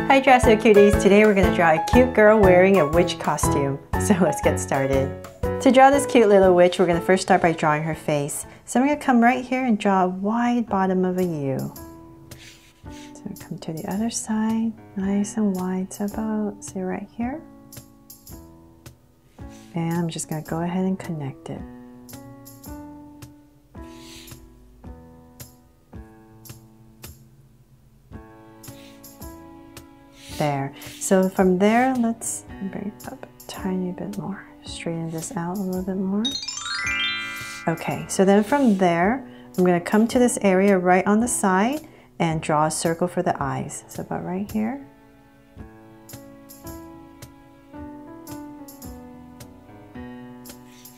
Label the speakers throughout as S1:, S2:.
S1: Hi Draw-So Cuties! Today we're going to draw a cute girl wearing a witch costume. So let's get started. To draw this cute little witch, we're going to first start by drawing her face. So I'm going to come right here and draw a wide bottom of a U. So come to the other side, nice and wide, so about, say right here. And I'm just going to go ahead and connect it. There. So from there, let's bring it up a tiny bit more. Straighten this out a little bit more. Okay, so then from there, I'm going to come to this area right on the side and draw a circle for the eyes. So about right here.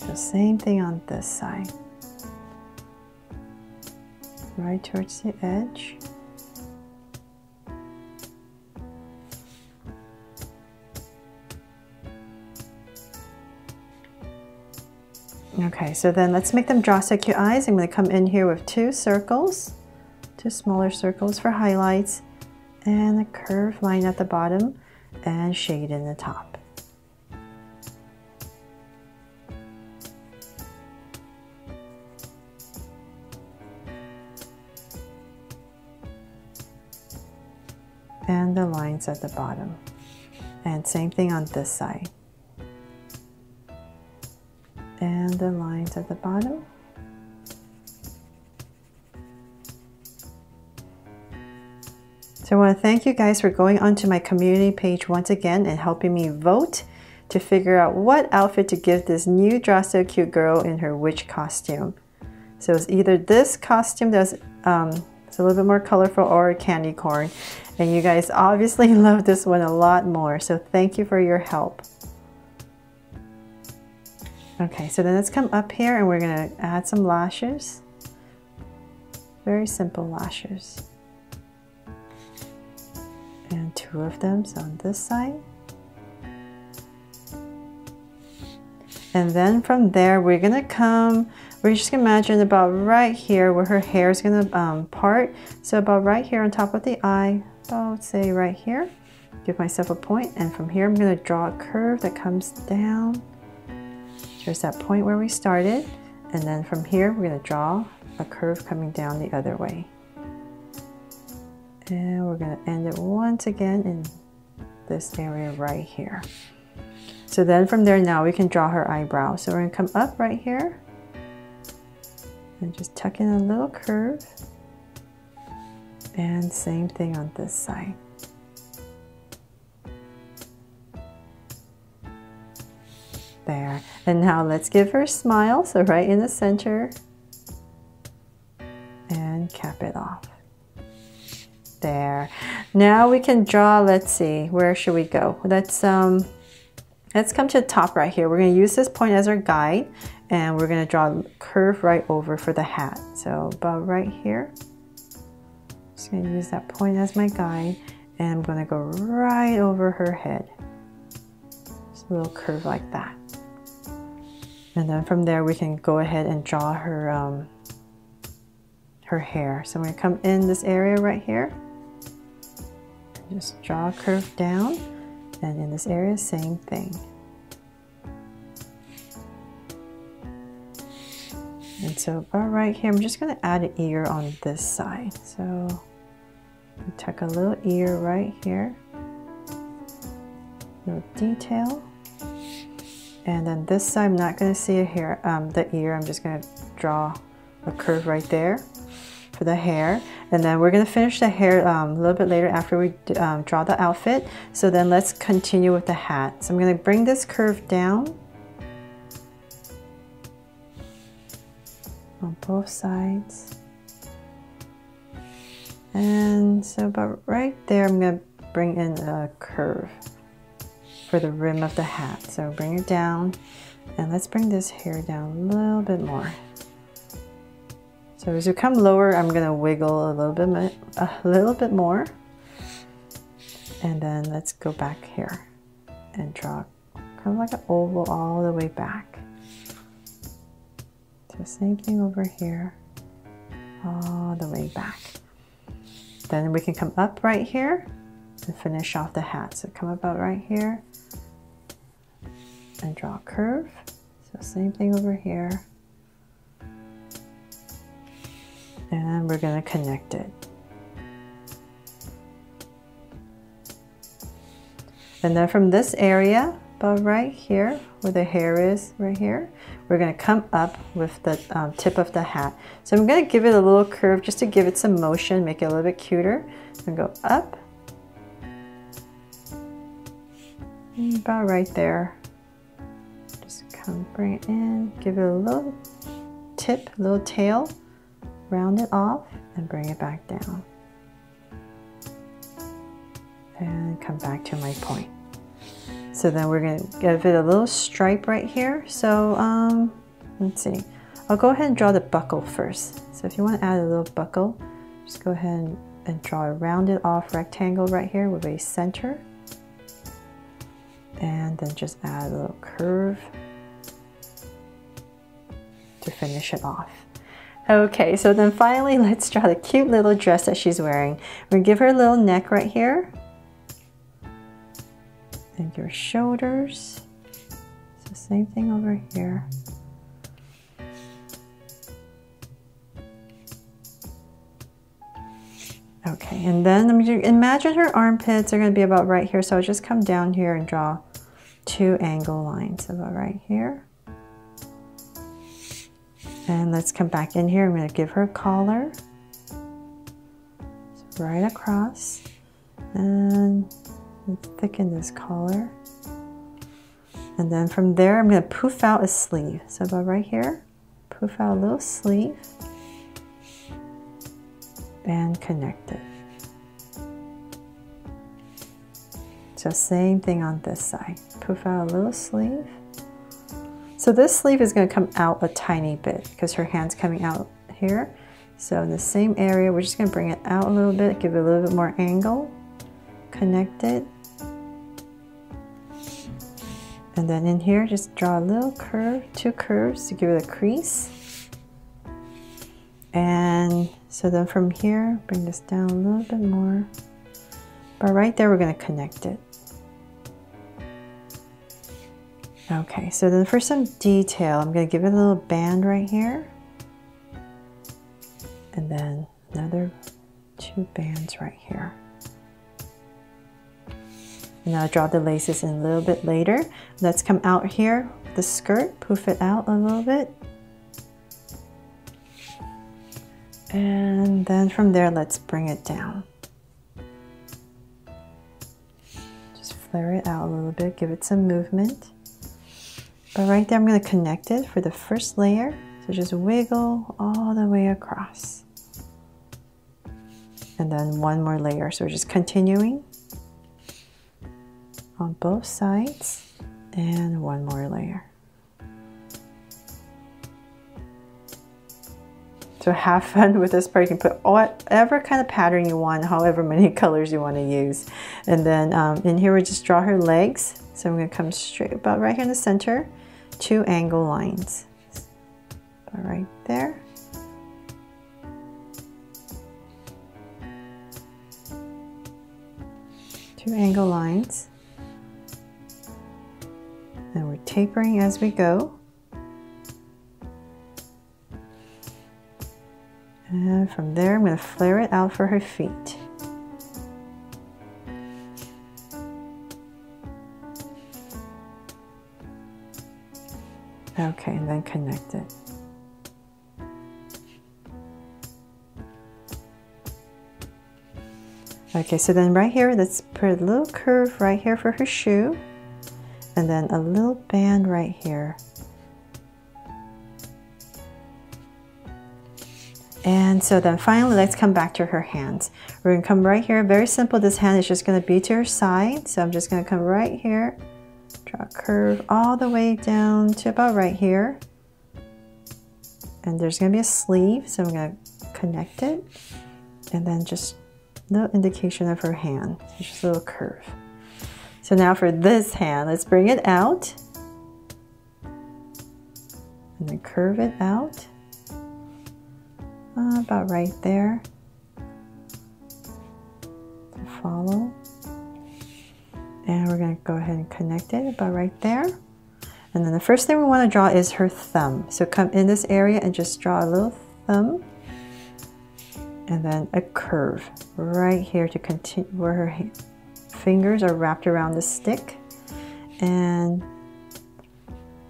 S1: So same thing on this side. Right towards the edge. Okay, so then let's make them draw so cute eyes. I'm going to come in here with two circles, two smaller circles for highlights, and a curved line at the bottom and shade in the top. And the lines at the bottom. And same thing on this side. And the lines at the bottom. So I want to thank you guys for going onto my community page once again and helping me vote to figure out what outfit to give this new Draw So Cute girl in her witch costume. So it's either this costume that's it's a little bit more colorful or a candy corn. And you guys obviously love this one a lot more. So thank you for your help. Okay, so then let's come up here and we're going to add some lashes. Very simple lashes. And two of them, so on this side. And then from there, we're going to come, we're just going to imagine about right here where her hair is going to part. So about right here on top of the eye, about say right here. Give myself a point, and from here I'm going to draw a curve that comes down. There's that point where we started, and then from here we're going to draw a curve coming down the other way. And we're going to end it once again in this area right here. So then from there now we can draw her eyebrow. So we're going to come up right here and just tuck in a little curve. And same thing on this side. There. And now let's give her a smile. So right in the center. And cap it off. There. Now we can draw, let's see, where should we go? Let's come to the top right here. We're going to use this point as our guide. And we're going to draw a curve right over for the hat. So about right here. Just going to use that point as my guide. And I'm going to go right over her head. Just a little curve like that. And then from there we can go ahead and draw her her hair. So I'm going to come in this area right here. Just draw a curve down, and in this area same thing. And so about right here I'm just going to add an ear on this side. So tuck a little ear right here. Little detail. And then this side, I'm not going to see a hair, the ear. I'm just going to draw a curve right there for the hair. And then we're going to finish the hair a little bit later after we draw the outfit. So then let's continue with the hat. So I'm going to bring this curve down on both sides. And so about right there, I'm going to bring in a curve for the rim of the hat. So bring it down, and let's bring this hair down a little bit more. So as you come lower, I'm going to wiggle a little bit more, and then let's go back here and draw kind of like an oval all the way back. So same thing over here, all the way back. Then we can come up right here to finish off the hat. So come about right here and draw a curve. So same thing over here. And we're going to connect it. And then from this area, about right here, where the hair is, right here, we're going to come up with the tip of the hat. So I'm going to give it a little curve just to give it some motion, make it a little bit cuter. And go up. And about right there. Just come bring it in, give it a little tip, a little tail, round it off, and bring it back down. And come back to my point. So then we're going to give it a little stripe right here. So let's see. I'll go ahead and draw the buckle first. So if you want to add a little buckle, just go ahead and draw a rounded off rectangle right here with a center. And then just add a little curve to finish it off. Okay, so then finally let's draw the cute little dress that she's wearing. We're going to give her a little neck right here. And your shoulders. So same thing over here. Okay, and then imagine her armpits are going to be about right here. So I'll just come down here and draw 2 angle lines about right here. And let's come back in here. I'm going to give her a collar. So right across. And thicken this collar. And then from there, I'm going to poof out a sleeve. So about right here, poof out a little sleeve and connect it. So same thing on this side. Poof out a little sleeve. So this sleeve is going to come out a tiny bit because her hand's coming out here. So in the same area, we're just going to bring it out a little bit, give it a little bit more angle, connect it. And then in here, just draw a little curve, 2 curves to give it a crease. And so then from here, bring this down a little bit more. But right there, we're going to connect it. Okay, so then for some detail, I'm going to give it a little band right here. And then another 2 bands right here. And I'll draw the laces in a little bit later. Let's come out here with the skirt, poof it out a little bit. And then from there, let's bring it down. Just flare it out a little bit, give it some movement. But right there, I'm going to connect it for the first layer. So just wiggle all the way across. And then 1 more layer. So we're just continuing on both sides and 1 more layer. So have fun with this part. You can put whatever kind of pattern you want, however many colors you want to use. And then in here we just draw her legs. So I'm going to come straight about right here in the center, 2 angle lines. About right there. Two angle lines. And we're tapering as we go. And from there, I'm going to flare it out for her feet. Okay, and then connect it. Okay, so then right here, let's put a little curve right here for her shoe. And then a little band right here. And so then finally, let's come back to her hands. We're going to come right here. Very simple. This hand is just going to be to her side. So I'm just going to come right here. Draw a curve all the way down to about right here. And there's going to be a sleeve. So I'm going to connect it. And then just a little indication of her hand. Just a little curve. So now for this hand, let's bring it out. And then curve it out. About right there. To follow. And we're going to go ahead and connect it about right there. And then the first thing we want to draw is her thumb. So come in this area and just draw a little thumb. And then a curve right here to continue where her fingers are wrapped around the stick. And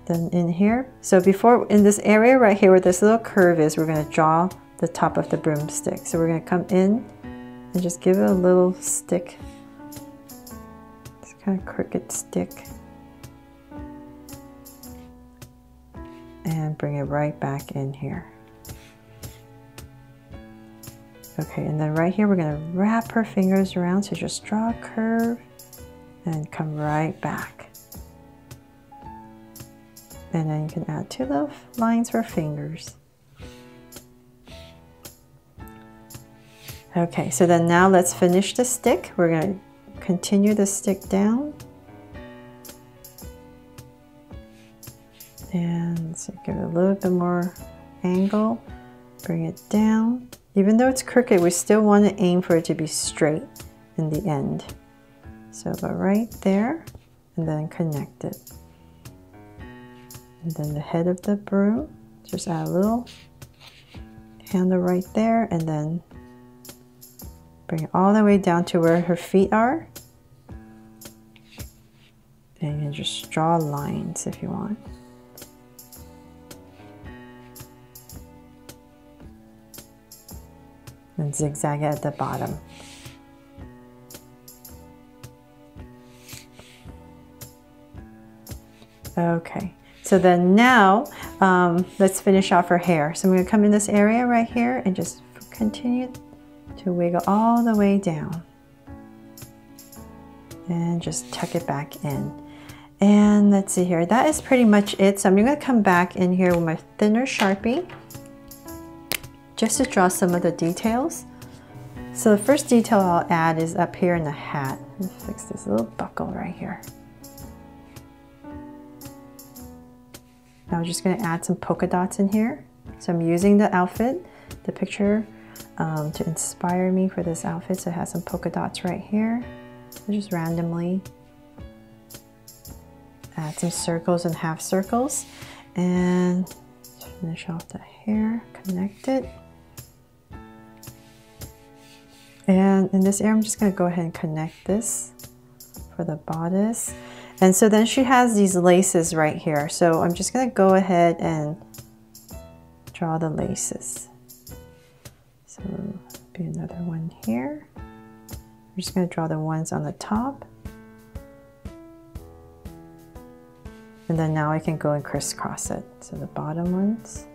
S1: then in here. So before, in this area right here where this little curve is, we're going to draw the top of the broomstick. So we're going to come in and just give it a little stick. It's kind of crooked stick. And bring it right back in here. Okay, and then right here we're going to wrap her fingers around, so just draw a curve and come right back. And then you can add 2 little lines for fingers. Okay, so then now let's finish the stick. We're going to continue the stick down. And so give it a little bit more angle, bring it down. Even though it's crooked, we still want to aim for it to be straight in the end. So about right there, and then connect it. And then the head of the broom, just add a little handle right there, and then bring it all the way down to where her feet are. And you can just draw lines if you want. And zigzag it at the bottom. Okay, so then now let's finish off her hair. So I'm going to come in this area right here and just continue to wiggle all the way down. And just tuck it back in. And let's see here, that is pretty much it. So I'm going to come back in here with my thinner Sharpie, just to draw some of the details. So the first detail I'll add is up here in the hat. Let's fix this little buckle right here. Now I'm just going to add some polka dots in here. So I'm using the outfit, the picture, to inspire me for this outfit. So it has some polka dots right here. So just randomly add some circles and half circles. And finish off the hair, connect it. And in this area, I'm just going to go ahead and connect this for the bodice. And so then she has these laces right here. So I'm just going to go ahead and draw the laces. So be another one here. I'm just going to draw the ones on the top. And then now I can go and crisscross it. So the bottom ones.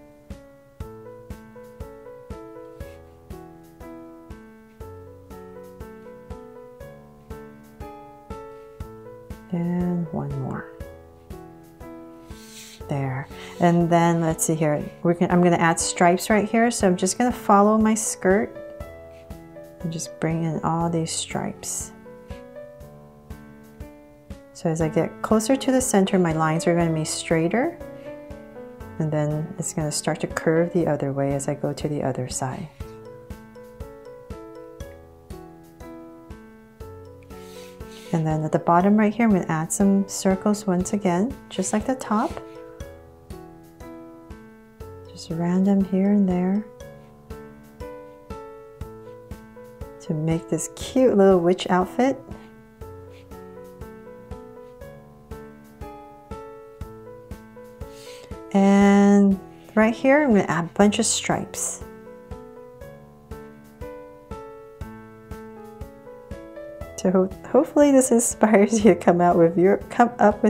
S1: And one more. There. And then let's see here. I'm going to add stripes right here. So I'm just going to follow my skirt and just bring in all these stripes. So as I get closer to the center, my lines are going to be straighter. And then it's going to start to curve the other way as I go to the other side. And then at the bottom right here, I'm going to add some circles once again, just like the top. Just random here and there to make this cute little witch outfit. And right here, I'm going to add a bunch of stripes. So hopefully this inspires you to come up with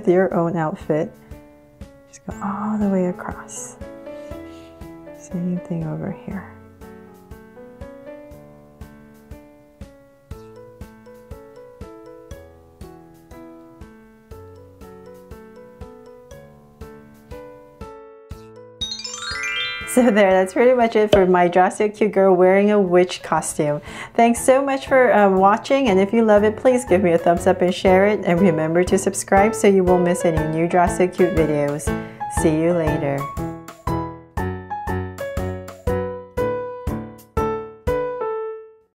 S1: your own outfit. Just go all the way across. Same thing over here. So there, that's pretty much it for my Draw So Cute girl wearing a witch costume. Thanks so much for watching, and if you love it, please give me a thumbs up and share it, and remember to subscribe so you won't miss any new Draw So Cute videos. See you later.